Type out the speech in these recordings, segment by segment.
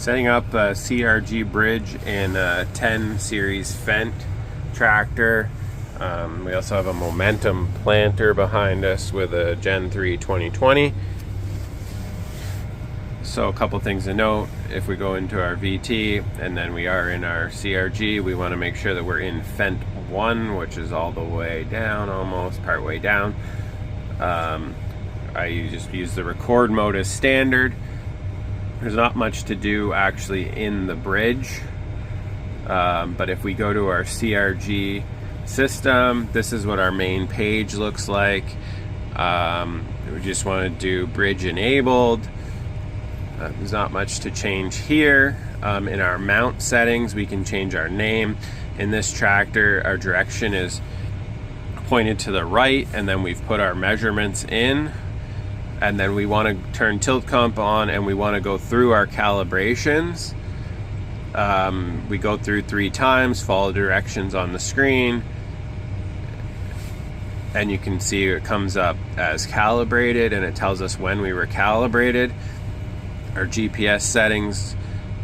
Setting up a CRG bridge in a 10 series Fendt tractor. We also have a momentum planter behind us with a Gen 3 2020. So a couple things to note: if we go into our VT and then we are in our CRG, we want to make sure that we're in Fendt 1, which is all the way down, almost part way down. I just use the record mode as standard. There's not much to do actually in the bridge, but if we go to our CRG system, this is what our main page looks like. We just want to do bridge enabled. There's not much to change here. In our mount settings, we can change our name. In this tractor, our direction is pointed to the right, and then we've put our measurements in, and then we want to turn tilt comp on, and we want to go through our calibrations. We go through 3 times, follow directions on the screen, and you can see it comes up as calibrated, and it tells us when we were calibrated. Our GPS settings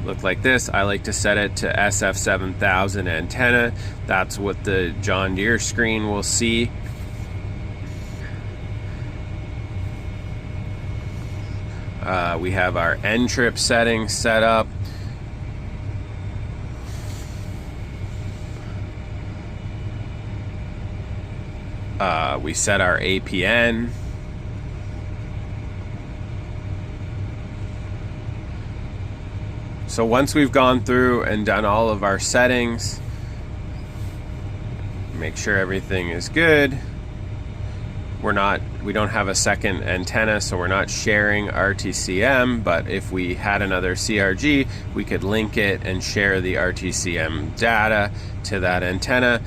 look like this. I like to set it to SF7000 antenna. That's what the John Deere screen will see. We have our N-trip settings set up. We set our APN. So once we've gone through and done all of our settings, make sure everything is good. We don't have a second antenna, so we're not sharing RTCM, but if we had another CRG, we could link it and share the RTCM data to that antenna.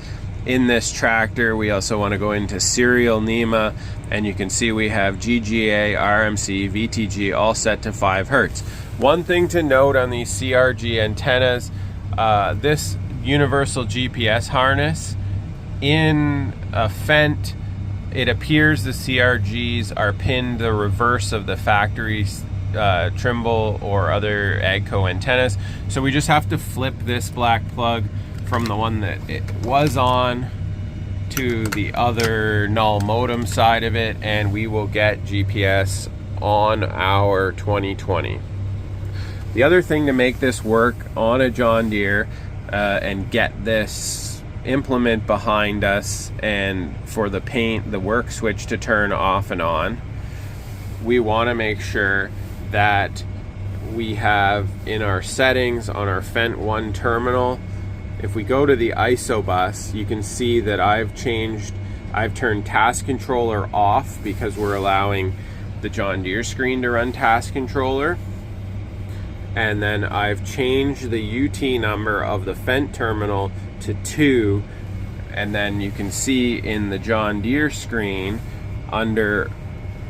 In this tractor, we also want to go into serial NEMA, and you can see we have GGA, RMC, VTG all set to 5 Hertz. One thing to note on these CRG antennas, this universal GPS harness, in a Fendt, it appears the CRGs are pinned the reverse of the factory Trimble or other AGCO antennas. So we just have to flip this black plug from the one that it was on to the other null modem side of it, and we will get GPS on our 2020. The other thing to make this work on a John Deere and get this implement behind us, and for the work switch to turn off and on, we want to make sure that we have in our settings on our Fendt 1 terminal, if we go to the ISO bus, you can see that I've turned task controller off because we're allowing the John Deere screen to run task controller. And then I've changed the UT number of the Fendt terminal to 2. And then you can see in the John Deere screen under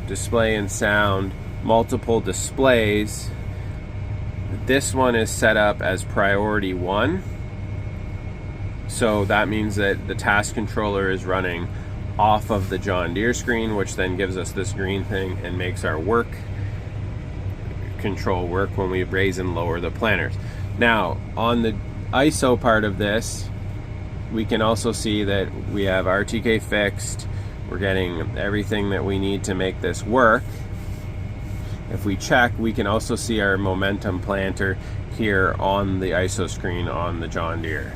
display and sound, multiple displays, this one is set up as priority 1. So that means that the task controller is running off of the John Deere screen, which then gives us this green thing and makes our work control work when we raise and lower the planters. Now, on the ISO part of this, we can also see that we have RTK fixed. We're getting everything that we need to make this work. If we check, we can also see our momentum planter here on the ISO screen on the John Deere.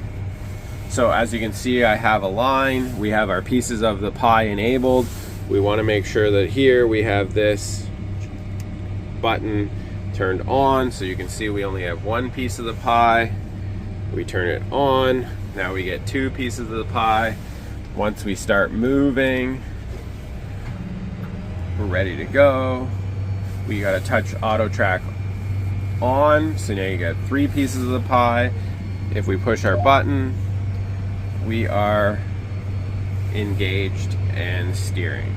So as you can see, I have a line. We have our pieces of the pie enabled. We want to make sure that here we have this button turned on, so you can see we only have 1 piece of the pie. We turn it on. Now we get 2 pieces of the pie. Once we start moving, we're ready to go. We got to touch auto track on, so now you get 3 pieces of the pie. If we push our button, we are engaged and steering.